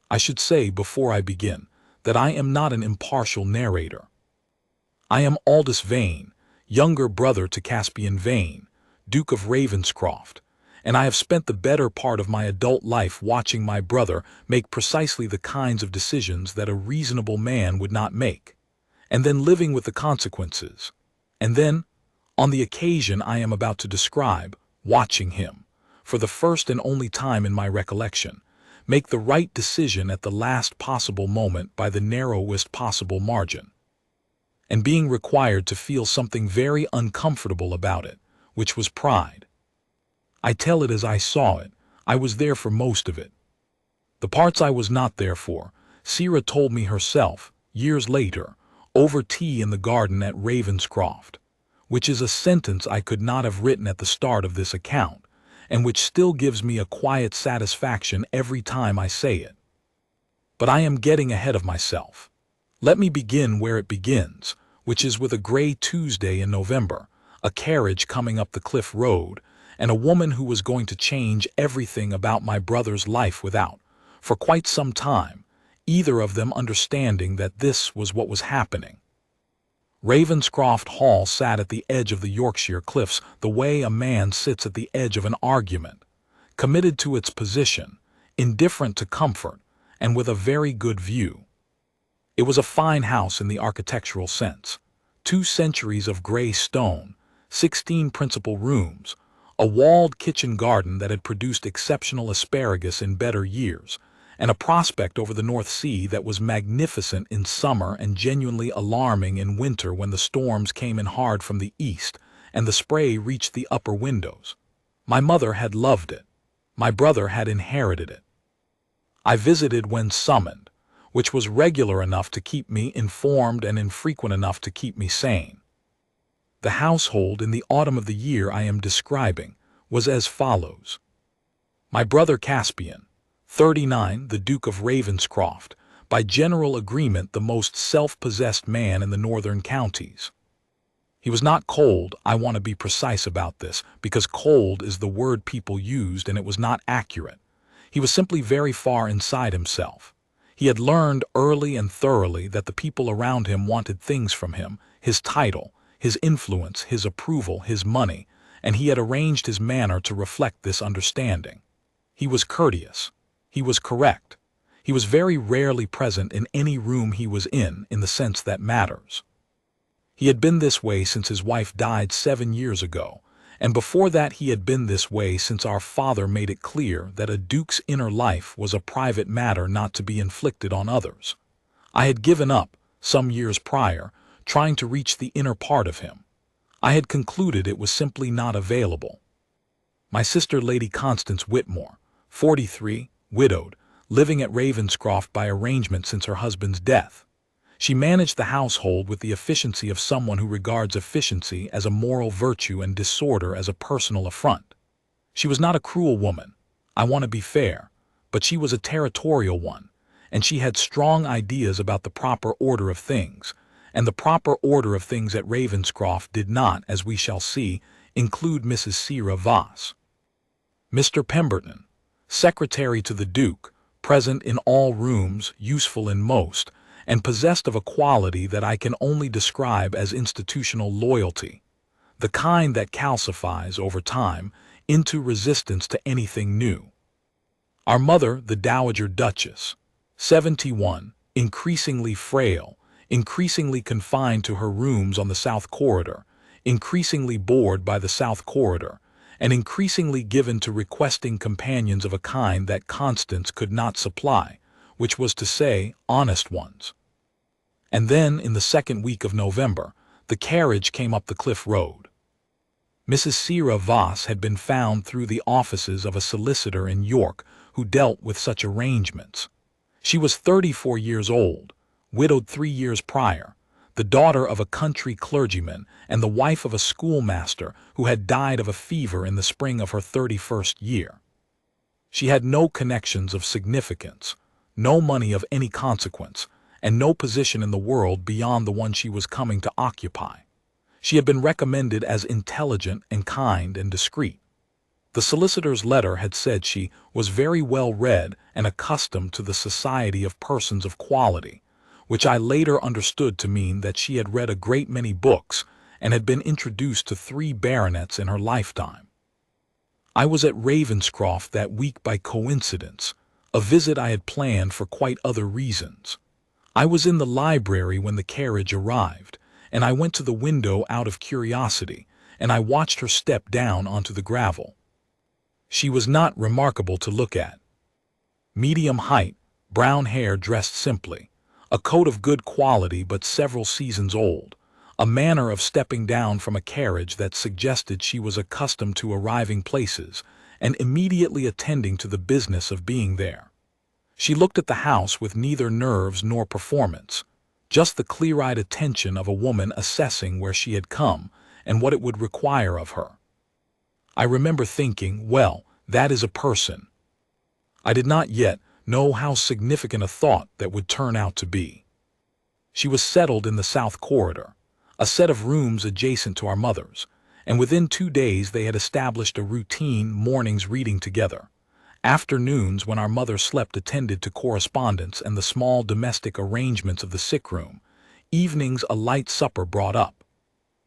I should say before I begin that I am not an impartial narrator. I am Aldous Vane, younger brother to Caspian Vane, Duke of Ravenscroft, and I have spent the better part of my adult life watching my brother make precisely the kinds of decisions that a reasonable man would not make, and then living with the consequences, and then, on the occasion I am about to describe, watching him, for the first and only time in my recollection, make the right decision at the last possible moment by the narrowest possible margin, and being required to feel something very uncomfortable about it, which was pride. I tell it as I saw it. I was there for most of it. The parts I was not there for, Sira told me herself, years later, over tea in the garden at Ravenscroft, which is a sentence I could not have written at the start of this account, and which still gives me a quiet satisfaction every time I say it. But I am getting ahead of myself. Let me begin where it begins, which is with a gray Tuesday in November, a carriage coming up the cliff road, and a woman who was going to change everything about my brother's life without, for quite some time, either of them understanding that this was what was happening. Ravenscroft Hall sat at the edge of the Yorkshire cliffs the way a man sits at the edge of an argument, committed to its position, indifferent to comfort, and with a very good view. It was a fine house in the architectural sense. 2 centuries of gray stone, 16 principal rooms, a walled kitchen garden that had produced exceptional asparagus in better years, and a prospect over the North Sea that was magnificent in summer and genuinely alarming in winter when the storms came in hard from the east and the spray reached the upper windows. My mother had loved it. My brother had inherited it. I visited when summoned, which was regular enough to keep me informed and infrequent enough to keep me sane. The household in the autumn of the year I am describing was as follows. My brother Caspian, 39, the Duke of Ravenscroft, by general agreement the most self-possessed man in the northern counties. He was not cold. I want to be precise about this, because cold is the word people used and it was not accurate. He was simply very far inside himself. He had learned early and thoroughly that the people around him wanted things from him, his title, his influence, his approval, his money, and he had arranged his manner to reflect this understanding. He was courteous. He was correct. He was very rarely present in any room he was in the sense that matters. He had been this way since his wife died 7 years ago, and before that he had been this way since our father made it clear that a duke's inner life was a private matter not to be inflicted on others. I had given up, some years prior, trying to reach the inner part of him. I had concluded it was simply not available. My sister Lady Constance Whitmore, 43, widowed, living at Ravenscroft by arrangement since her husband's death. She managed the household with the efficiency of someone who regards efficiency as a moral virtue and disorder as a personal affront. She was not a cruel woman, I want to be fair, but she was a territorial one, and she had strong ideas about the proper order of things, and the proper order of things at Ravenscroft did not, as we shall see, include Mrs. Sira Voss. Mr. Pemberton, secretary to the Duke, present in all rooms, useful in most, and possessed of a quality that I can only describe as institutional loyalty, the kind that calcifies, over time, into resistance to anything new. Our mother, the Dowager Duchess, 71, increasingly frail, increasingly confined to her rooms on the South Corridor, increasingly bored by the South Corridor, and increasingly given to requesting companions of a kind that Constance could not supply, which was to say, honest ones. And then, in the second week of November, the carriage came up the cliff road. Mrs. Sira Voss had been found through the offices of a solicitor in York who dealt with such arrangements. She was 34 years old, widowed 3 years prior, the daughter of a country clergyman and the wife of a schoolmaster who had died of a fever in the spring of her 31st year. She had no connections of significance, no money of any consequence, and no position in the world beyond the one she was coming to occupy. She had been recommended as intelligent and kind and discreet. The solicitor's letter had said she was very well read and accustomed to the society of persons of quality, which I later understood to mean that she had read a great many books and had been introduced to 3 baronets in her lifetime. I was at Ravenscroft that week by coincidence, a visit I had planned for quite other reasons. I was in the library when the carriage arrived, and I went to the window out of curiosity, and I watched her step down onto the gravel. She was not remarkable to look at. Medium height, brown hair dressed simply, a coat of good quality but several seasons old, a manner of stepping down from a carriage that suggested she was accustomed to arriving places and immediately attending to the business of being there. She looked at the house with neither nerves nor performance, just the clear-eyed attention of a woman assessing where she had come and what it would require of her. I remember thinking, well, that is a person. I did not yet know how significant a thought that would turn out to be. She was settled in the south corridor, a set of rooms adjacent to our mother's, and within 2 days they had established a routine mornings reading together, afternoons when our mother slept attended to correspondence and the small domestic arrangements of the sick room, evenings a light supper brought up.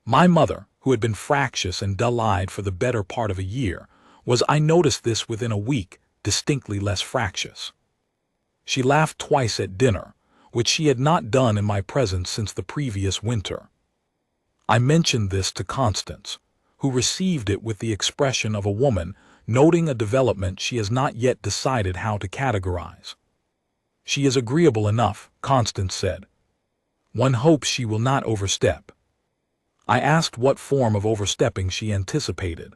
My mother, who had been fractious and dull-eyed for the better part of a year, was, I noticed this within a week, distinctly less fractious. She laughed twice at dinner, which she had not done in my presence since the previous winter. I mentioned this to Constance, who received it with the expression of a woman noting a development she has not yet decided how to categorize. "She is agreeable enough," Constance said. "One hopes she will not overstep." I asked what form of overstepping she anticipated.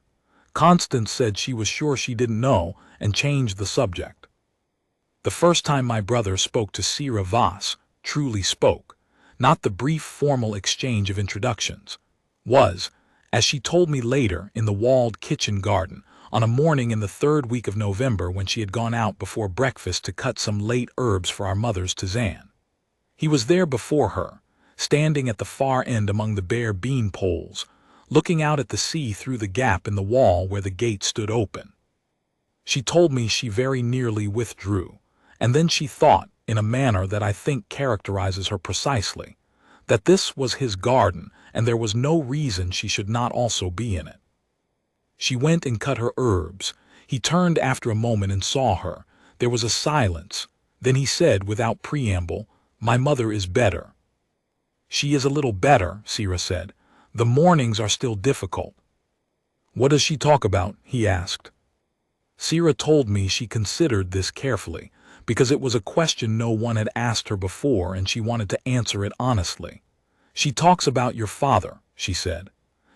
Constance said she was sure she didn't know and changed the subject. The first time my brother spoke to Sira Voss, truly spoke, not the brief formal exchange of introductions, was, as she told me later, in the walled kitchen garden, on a morning in the 3rd week of November when she had gone out before breakfast to cut some late herbs for our mother's tisane. He was there before her, standing at the far end among the bare bean poles, looking out at the sea through the gap in the wall where the gate stood open. She told me she very nearly withdrew, and then she thought, in a manner that I think characterizes her precisely, that this was his garden and there was no reason she should not also be in it. She went and cut her herbs. He turned after a moment and saw her. There was a silence. Then he said without preamble, "My mother is better." "She is a little better," Sira said. "The mornings are still difficult." "What does she talk about?" he asked. Sira told me she considered this carefully, because it was a question no one had asked her before and she wanted to answer it honestly. "She talks about your father," she said.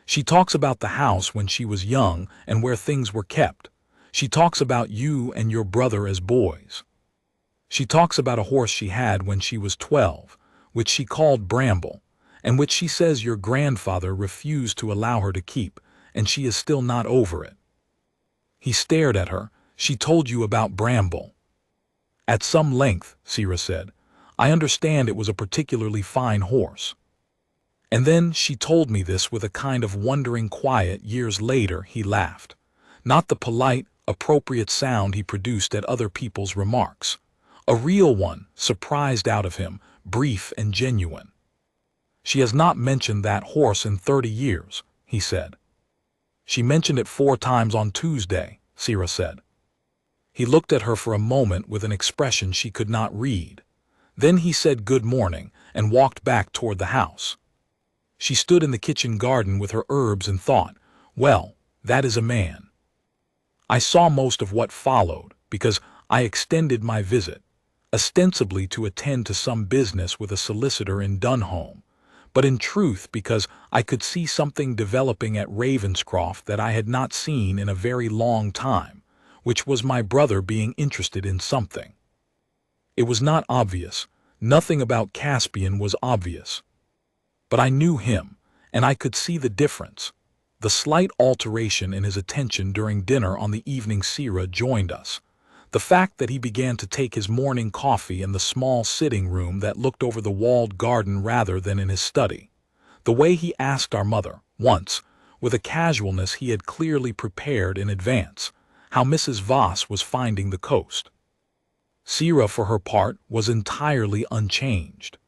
"She talks about the house when she was young and where things were kept. She talks about you and your brother as boys. She talks about a horse she had when she was 12, which she called Bramble, and which she says your grandfather refused to allow her to keep, and she is still not over it." He stared at her. "She told you about Bramble?" "At some length," Sira said. "I understand it was a particularly fine horse." And then she told me this with a kind of wondering quiet. Years later he laughed. Not the polite, appropriate sound he produced at other people's remarks. A real one, surprised out of him, brief and genuine. "She has not mentioned that horse in 30 years, he said. "She mentioned it 4 times on Tuesday," Sira said. He looked at her for a moment with an expression she could not read. Then he said good morning and walked back toward the house. She stood in the kitchen garden with her herbs and thought, well, that is a man. I saw most of what followed, because I extended my visit, ostensibly to attend to some business with a solicitor in Dunholm, but in truth because I could see something developing at Ravenscroft that I had not seen in a very long time, which was my brother being interested in something. It was not obvious. Nothing about Caspian was obvious. But I knew him, and I could see the difference. The slight alteration in his attention during dinner on the evening Sira joined us. The fact that he began to take his morning coffee in the small sitting room that looked over the walled garden rather than in his study. The way he asked our mother, once, with a casualness he had clearly prepared in advance, how Mrs. Voss was finding the coast. Sira, for her part, was entirely unchanged.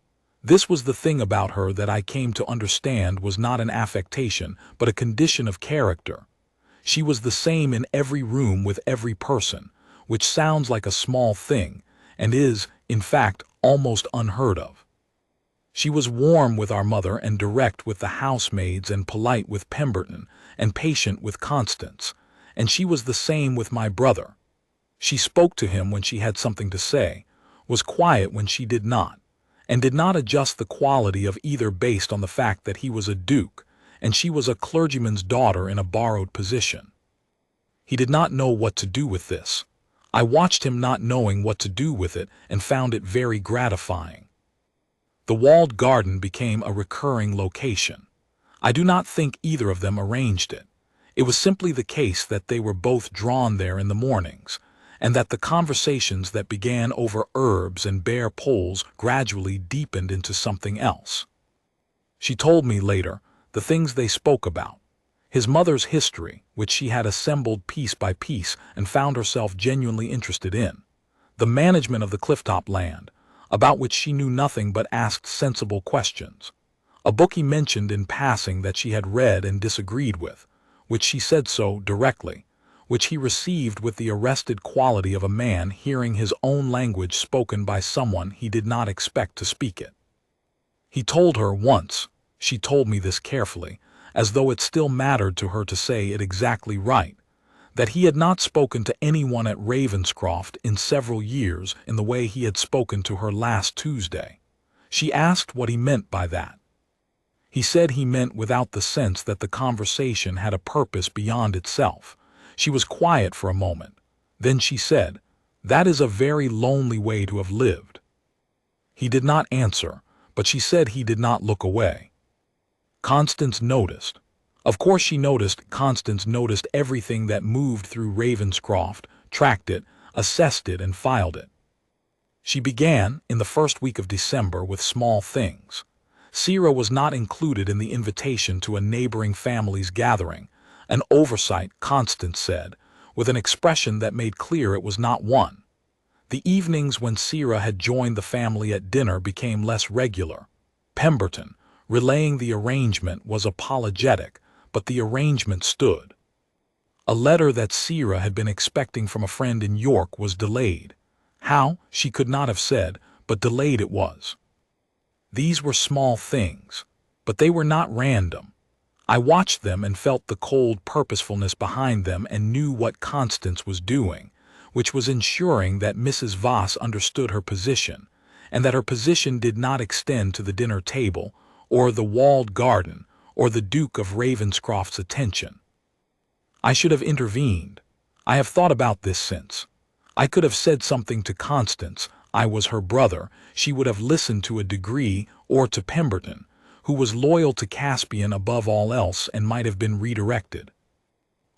This was the thing about her that I came to understand was not an affectation, but a condition of character. She was the same in every room with every person, which sounds like a small thing, and is, in fact, almost unheard of. She was warm with our mother and direct with the housemaids and polite with Pemberton and patient with Constance, and she was the same with my brother. She spoke to him when she had something to say, was quiet when she did not, and did not adjust the quality of either based on the fact that he was a duke, and she was a clergyman's daughter in a borrowed position. He did not know what to do with this. I watched him not knowing what to do with it and found it very gratifying. The walled garden became a recurring location. I do not think either of them arranged it. It was simply the case that they were both drawn there in the mornings, and that the conversations that began over herbs and bare poles gradually deepened into something else. She told me later the things they spoke about. His mother's history, which she had assembled piece by piece and found herself genuinely interested in. The management of the clifftop land, about which she knew nothing but asked sensible questions. A book he mentioned in passing that she had read and disagreed with, which she said so directly, which he received with the arrested quality of a man hearing his own language spoken by someone he did not expect to speak it. He told her once, she told me this carefully, as though it still mattered to her to say it exactly right, that he had not spoken to anyone at Ravenscroft in several years in the way he had spoken to her last Tuesday. She asked what he meant by that. He said he meant without the sense that the conversation had a purpose beyond itself. She was quiet for a moment. Then she said, "That is a very lonely way to have lived." He did not answer, but she said he did not look away. Constance noticed. Of course she noticed. Constance noticed everything that moved through Ravenscroft, tracked it, assessed it, and filed it. She began, in the first week of December, with small things. Sira was not included in the invitation to a neighboring family's gathering, an oversight, Constance said, with an expression that made clear it was not one. The evenings when Sira had joined the family at dinner became less regular. Pemberton, relaying the arrangement, was apologetic, but the arrangement stood. A letter that Sira had been expecting from a friend in York was delayed. How, she could not have said, but delayed it was. These were small things, but they were not random. I watched them and felt the cold purposefulness behind them and knew what Constance was doing, which was ensuring that Mrs. Voss understood her position, and that her position did not extend to the dinner table, or the walled garden, or the Duke of Ravenscroft's attention. I should have intervened. I have thought about this since. I could have said something to Constance. I was her brother. She would have listened to a degree, or to Pemberton, who was loyal to Caspian above all else and might have been redirected.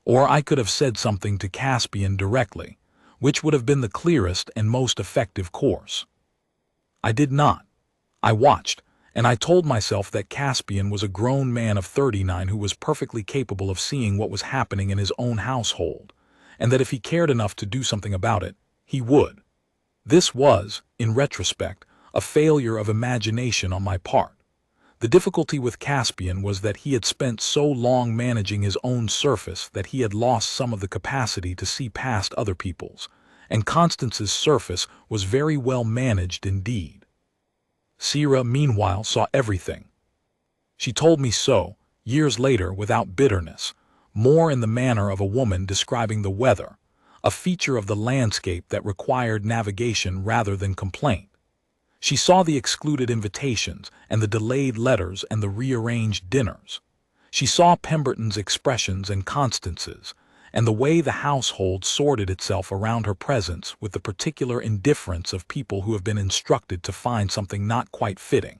Or I could have said something to Caspian directly, which would have been the clearest and most effective course. I did not. I watched, and I told myself that Caspian was a grown man of 39 who was perfectly capable of seeing what was happening in his own household, and that if he cared enough to do something about it, he would. This was, in retrospect, a failure of imagination on my part. The difficulty with Caspian was that he had spent so long managing his own surface that he had lost some of the capacity to see past other people's, and Constance's surface was very well managed indeed. Sira, meanwhile, saw everything. She told me so, years later, without bitterness, more in the manner of a woman describing the weather, a feature of the landscape that required navigation rather than complaint. She saw the excluded invitations and the delayed letters and the rearranged dinners. She saw Pemberton's expressions and Constance's, and the way the household sorted itself around her presence with the particular indifference of people who have been instructed to find something not quite fitting.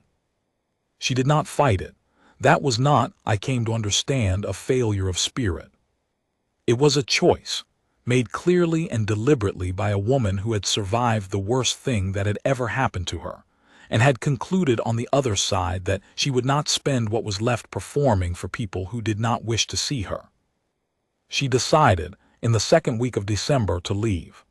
She did not fight it. That was not, I came to understand, a failure of spirit. It was a choice, made clearly and deliberately by a woman who had survived the worst thing that had ever happened to her, and had concluded on the other side that she would not spend what was left performing for people who did not wish to see her. She decided, in the second week of December, to leave.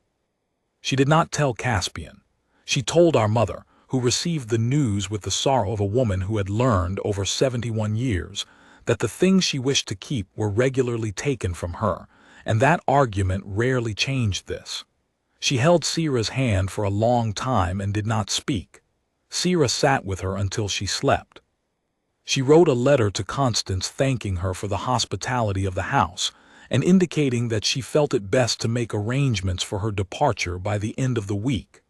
She did not tell Caspian. She told our mother, who received the news with the sorrow of a woman who had learned over 71 years that the things she wished to keep were regularly taken from her, and that argument rarely changed this. She held Sira's hand for a long time and did not speak. Sira sat with her until she slept. She wrote a letter to Constance thanking her for the hospitality of the house and indicating that she felt it best to make arrangements for her departure by the end of the week.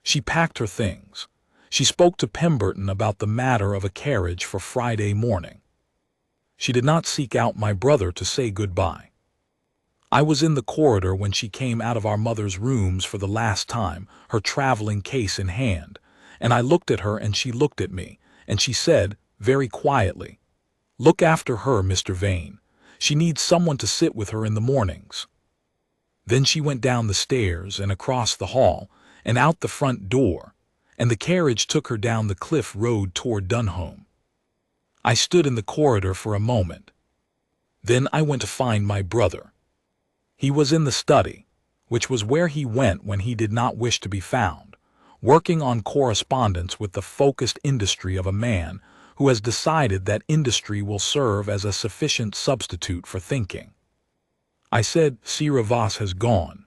She packed her things. She spoke to Pemberton about the matter of a carriage for Friday morning. She did not seek out my brother to say goodbye. I was in the corridor when she came out of our mother's rooms for the last time, her traveling case in hand, and I looked at her and she looked at me, and she said, very quietly, "Look after her, Mr. Vane. She needs someone to sit with her in the mornings." Then she went down the stairs and across the hall and out the front door, and the carriage took her down the cliff road toward Dunholm. I stood in the corridor for a moment. Then I went to find my brother. He was in the study, which was where he went when he did not wish to be found, working on correspondence with the focused industry of a man who has decided that industry will serve as a sufficient substitute for thinking. I said, "Sira Voss has gone."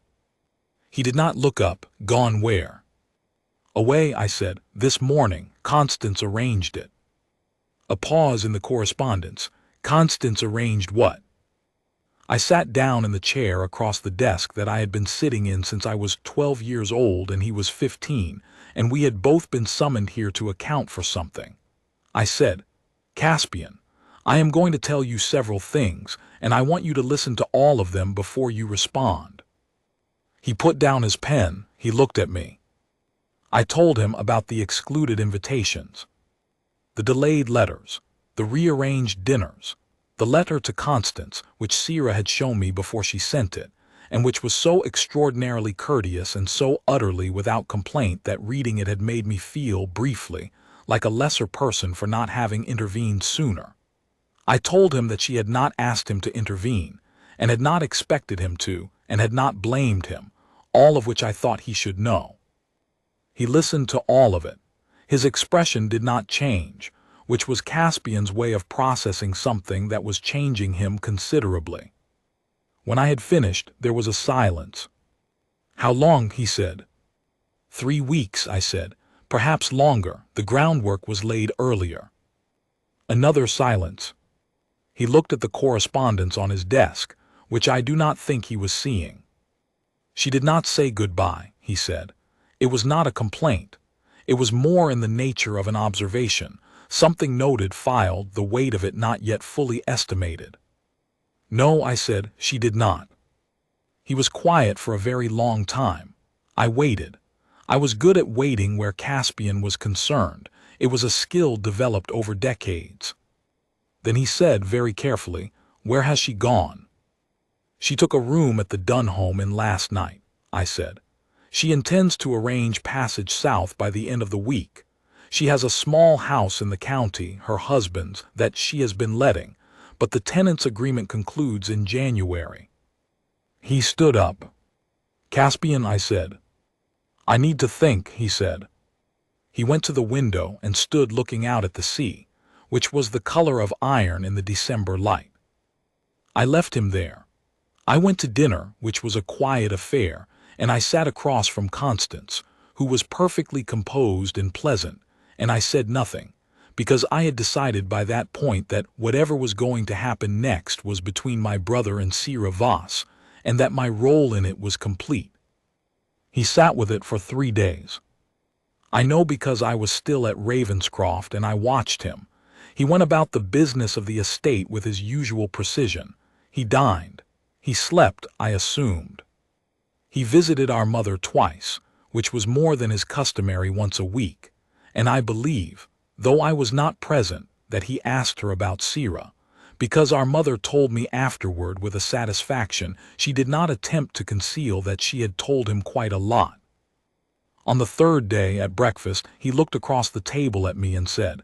He did not look up. "Gone where?" "Away," I said. "This morning. Constance arranged it." A pause in the correspondence. "Constance arranged what?" I sat down in the chair across the desk that I had been sitting in since I was 12 years old and he was 15, and we had both been summoned here to account for something. I said, "Caspian, I am going to tell you several things, and I want you to listen to all of them before you respond." He put down his pen. He looked at me. I told him about the excluded invitations, the delayed letters, the rearranged dinners, the letter to Constance, which Sira had shown me before she sent it, and which was so extraordinarily courteous and so utterly without complaint that reading it had made me feel, briefly, like a lesser person for not having intervened sooner. I told him that she had not asked him to intervene, and had not expected him to, and had not blamed him, all of which I thought he should know. He listened to all of it. His expression did not change, which was Caspian's way of processing something that was changing him considerably. When I had finished, there was a silence. "How long?" he said. 3 weeks, I said. "Perhaps longer. The groundwork was laid earlier." Another silence. He looked at the correspondence on his desk, which I do not think he was seeing. "She did not say goodbye," he said. "It was not a complaint. It was more in the nature of an observation, something noted, filed, the weight of it not yet fully estimated." "No," I said, "she did not." He was quiet for a very long time. I waited. I was good at waiting where Caspian was concerned. It was a skill developed over decades. Then he said very carefully, "Where has she gone?" "She took a room at the Dunholm Inn last night," I said. "She intends to arrange passage south by the end of the week. She has a small house in the county, her husband's, that she has been letting, but the tenant's agreement concludes in January." He stood up. "Caspian," I said. "I need to think," he said. He went to the window and stood looking out at the sea, which was the color of iron in the December light. I left him there. I went to dinner, which was a quiet affair, and I sat across from Constance, who was perfectly composed and pleasant, and I said nothing, because I had decided by that point that whatever was going to happen next was between my brother and Sira Voss, and that my role in it was complete. He sat with it for 3 days. I know because I was still at Ravenscroft and I watched him. He went about the business of the estate with his usual precision. He dined. He slept, I assumed. He visited our mother twice, which was more than his customary once a week, and I believe, though I was not present, that he asked her about Sira, because our mother told me afterward with a satisfaction she did not attempt to conceal that she had told him quite a lot. On the third day at breakfast, he looked across the table at me and said,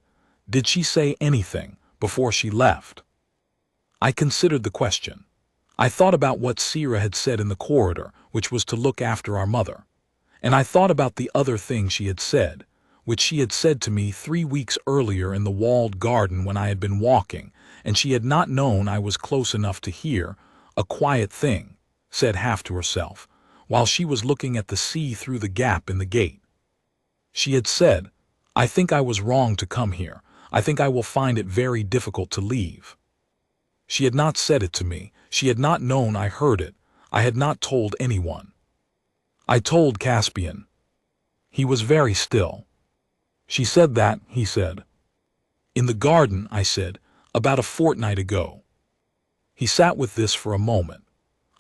"Did she say anything before she left?" I considered the question. I thought about what Sierra had said in the corridor, which was to look after our mother. And I thought about the other thing she had said, which she had said to me 3 weeks earlier in the walled garden when I had been walking, and she had not known I was close enough to hear. A quiet thing, said half to herself, while she was looking at the sea through the gap in the gate. She had said, "I think I was wrong to come here. I think I will find it very difficult to leave." She had not said it to me. She had not known I heard it. I had not told anyone. I told Caspian. He was very still. "She said that," he said. "In the garden," I said, "about a fortnight ago." He sat with this for a moment.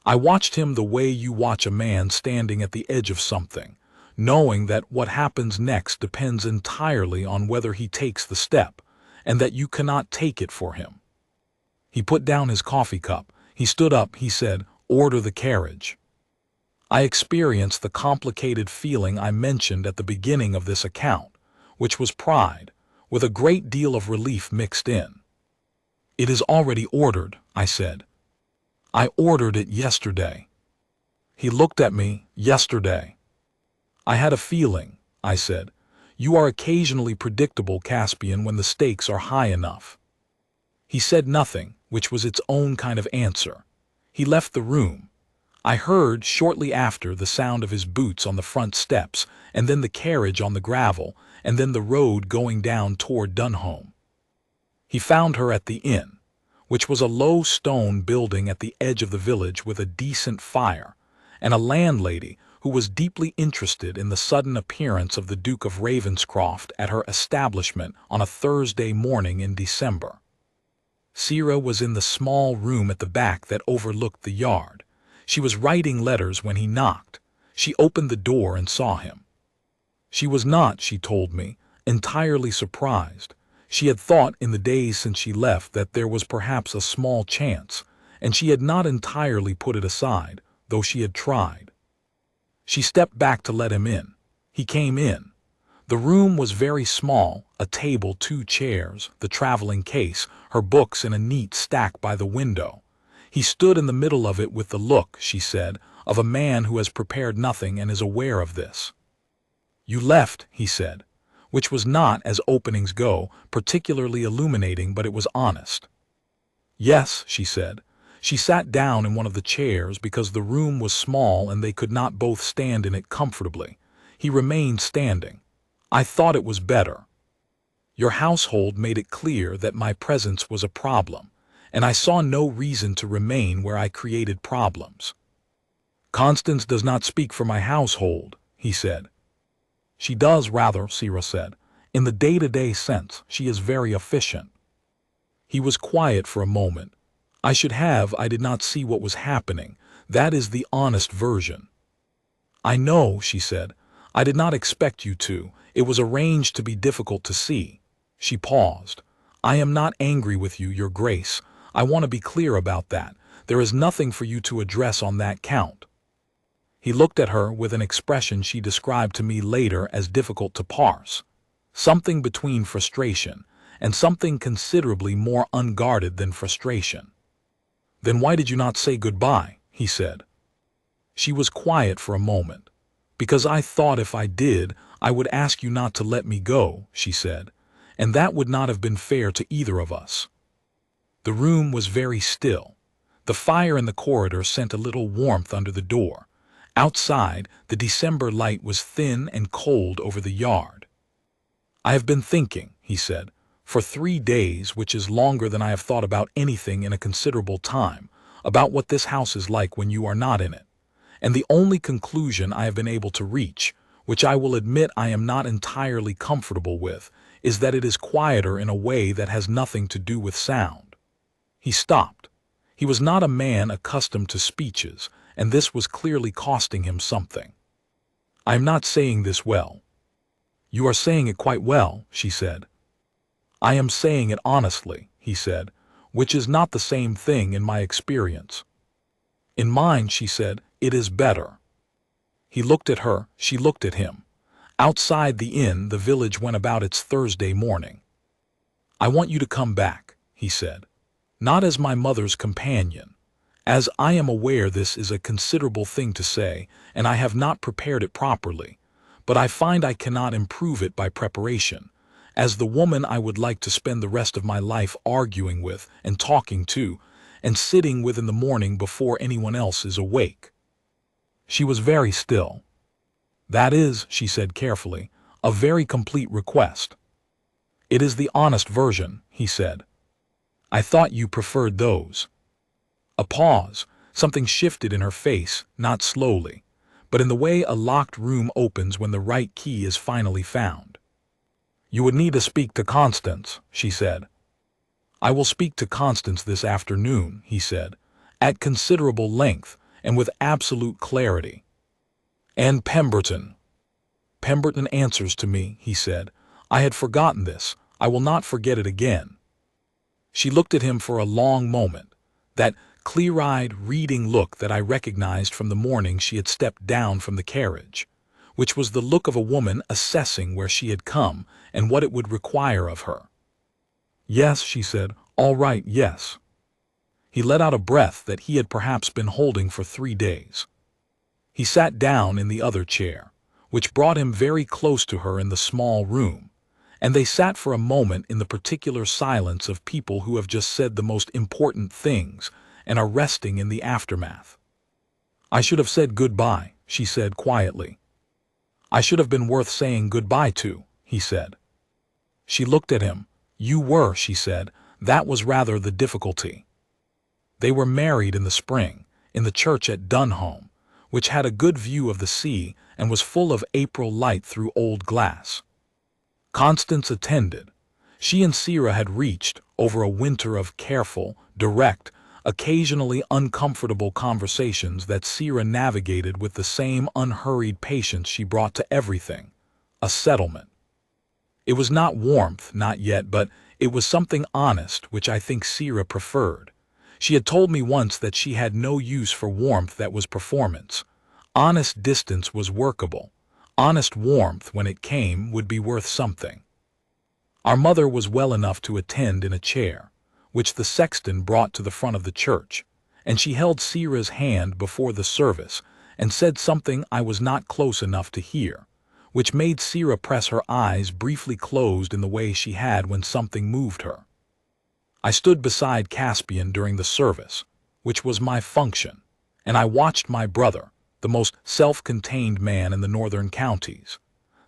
I watched him the way you watch a man standing at the edge of something, knowing that what happens next depends entirely on whether he takes the step, and that you cannot take it for him. He put down his coffee cup. He stood up. He said, "Order the carriage." I experienced the complicated feeling I mentioned at the beginning of this account, which was pride, with a great deal of relief mixed in. "It is already ordered," I said. "I ordered it yesterday." He looked at me. "Yesterday." "I had a feeling," I said. "You are occasionally predictable, Caspian, when the stakes are high enough." He said nothing, which was its own kind of answer. He left the room. I heard, shortly after, the sound of his boots on the front steps, and then the carriage on the gravel, and then the road going down toward Dunholm. He found her at the inn, which was a low stone building at the edge of the village with a decent fire, and a landlady who was deeply interested in the sudden appearance of the Duke of Ravenscroft at her establishment on a Thursday morning in December. Sierra was in the small room at the back that overlooked the yard. She was writing letters when he knocked. She opened the door and saw him. She was not, she told me, entirely surprised. She had thought in the days since she left that there was perhaps a small chance, and she had not entirely put it aside, though she had tried. She stepped back to let him in. He came in. The room was very small, a table, 2 chairs, the traveling case, her books in a neat stack by the window. He stood in the middle of it with the look, she said, of a man who has prepared nothing and is aware of this. "You left," he said, which was not, as openings go, particularly illuminating, but it was honest. "Yes," she said. She sat down in one of the chairs because the room was small and they could not both stand in it comfortably. He remained standing. "I thought it was better. Your household made it clear that my presence was a problem, and I saw no reason to remain where I created problems." "Constance does not speak for my household," he said. "She does rather," Sierra said. "In the day-to-day sense, she is very efficient." He was quiet for a moment. I did not see what was happening. That is the honest version. "I know," she said. "I did not expect you to. It was arranged to be difficult to see." She paused. "I am not angry with you, Your Grace. I want to be clear about that. There is nothing for you to address on that count." He looked at her with an expression she described to me later as difficult to parse. Something between frustration and something considerably more unguarded than frustration. "Then why did you not say goodbye?" he said. She was quiet for a moment. "Because I thought if I did, I would ask you not to let me go," she said, "and that would not have been fair to either of us." The room was very still. The fire in the corridor sent a little warmth under the door. Outside, the December light was thin and cold over the yard. "I have been thinking," he said, "for 3 days, which is longer than I have thought about anything in a considerable time, about what this house is like when you are not in it. And the only conclusion I have been able to reach, which I will admit I am not entirely comfortable with, is that it is quieter in a way that has nothing to do with sound." He stopped. He was not a man accustomed to speeches, and this was clearly costing him something. "I am not saying this well." "You are saying it quite well," she said. "I am saying it honestly," he said, "which is not the same thing in my experience." "In mine," she said, "it is better." He looked at her, she looked at him. Outside the inn, the village went about its Thursday morning. "I want you to come back," he said, "not as my mother's companion, as I am aware this is a considerable thing to say, and I have not prepared it properly, but I find I cannot improve it by preparation, as the woman I would like to spend the rest of my life arguing with and talking to, and sitting with in the morning before anyone else is awake." She was very still. "That is," she said carefully, "a very complete request." "It is the honest version," he said. "I thought you preferred those." A pause. Something shifted in her face, not slowly, but in the way a locked room opens when the right key is finally found. "You would need to speak to Constance," she said. "I will speak to Constance this afternoon," he said, "at considerable length and with absolute clarity." "And Pemberton." "Pemberton answers to me," he said. "I had forgotten this. I will not forget it again." She looked at him for a long moment, that clear-eyed, reading look that I recognized from the morning she had stepped down from the carriage, which was the look of a woman assessing where she had come and what it would require of her. "Yes," she said, "all right, yes." He let out a breath that he had perhaps been holding for 3 days. He sat down in the other chair, which brought him very close to her in the small room, and they sat for a moment in the particular silence of people who have just said the most important things and are resting in the aftermath. "I should have said goodbye," she said quietly. "I should have been worth saying goodbye to," he said. She looked at him. "You were," she said. "That was rather the difficulty." They were married in the spring, in the church at Dunholm, which had a good view of the sea and was full of April light through old glass. Constance attended. She and Sira had reached, over a winter of careful, direct, occasionally uncomfortable conversations that Sira navigated with the same unhurried patience she brought to everything, a settlement. It was not warmth, not yet, but it was something honest, which I think Sira preferred. She had told me once that she had no use for warmth that was performance. Honest distance was workable. Honest warmth, when it came, would be worth something. Our mother was well enough to attend in a chair, which the sexton brought to the front of the church, and she held Sira's hand before the service and said something I was not close enough to hear, which made Sira press her eyes briefly closed in the way she had when something moved her. I stood beside Caspian during the service, which was my function, and I watched my brother, the most self-contained man in the northern counties,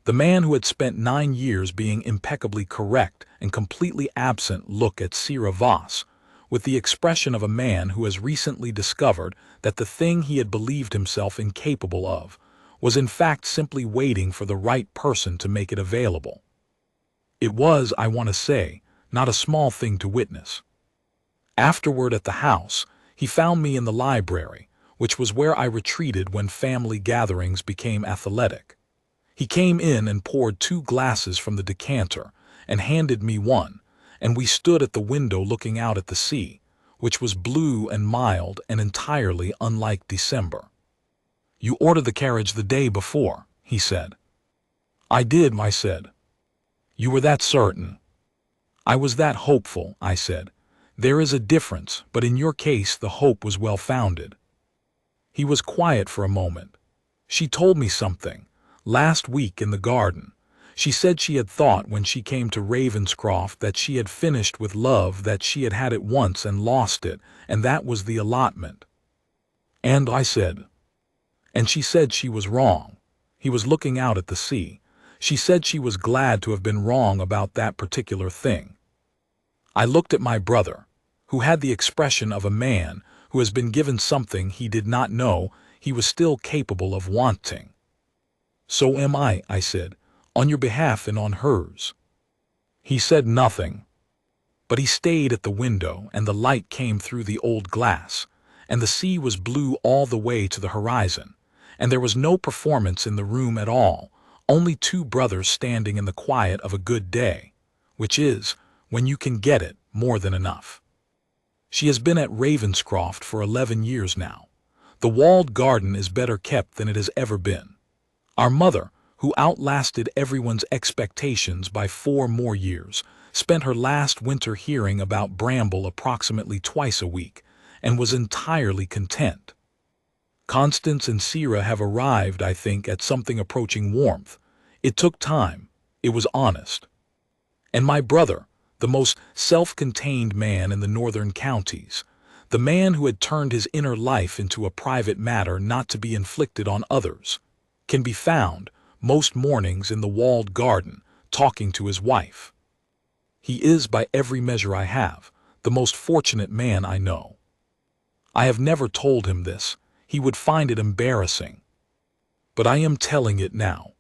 the man who had spent 9 years being impeccably correct and completely absent, look at Sira Voss, with the expression of a man who has recently discovered that the thing he had believed himself incapable of was in fact simply waiting for the right person to make it available. It was, I want to say, not a small thing to witness. Afterward at the house, he found me in the library, which was where I retreated when family gatherings became athletic. He came in and poured 2 glasses from the decanter and handed me one, and we stood at the window looking out at the sea, which was blue and mild and entirely unlike December. "You ordered the carriage the day before," he said. "I did," I said. "You were that certain?" "I was that hopeful," I said. "There is a difference, but in your case the hope was well-founded." He was quiet for a moment. "She told me something. Last week in the garden. She said she had thought when she came to Ravenscroft that she had finished with love, that she had had it once and lost it, and that was the allotment." "And," I said. "And she said she was wrong." He was looking out at the sea. "She said she was glad to have been wrong about that particular thing." I looked at my brother, who had the expression of a man who has been given something he did not know he was still capable of wanting. "So am I," I said, "on your behalf and on hers." He said nothing, but he stayed at the window, and the light came through the old glass, and the sea was blue all the way to the horizon, and there was no performance in the room at all, only 2 brothers standing in the quiet of a good day, which is, when you can get it, more than enough. She has been at Ravenscroft for 11 years now. The walled garden is better kept than it has ever been. Our mother, who outlasted everyone's expectations by 4 more years, spent her last winter hearing about Bramble approximately twice a week, and was entirely content. Constance and Sierra have arrived, I think, at something approaching warmth. It took time. It was honest. And my brother, the most self-contained man in the northern counties, the man who had turned his inner life into a private matter not to be inflicted on others, can be found most mornings in the walled garden talking to his wife. He is, by every measure I have, the most fortunate man I know. I have never told him this. He would find it embarrassing. But I am telling it now.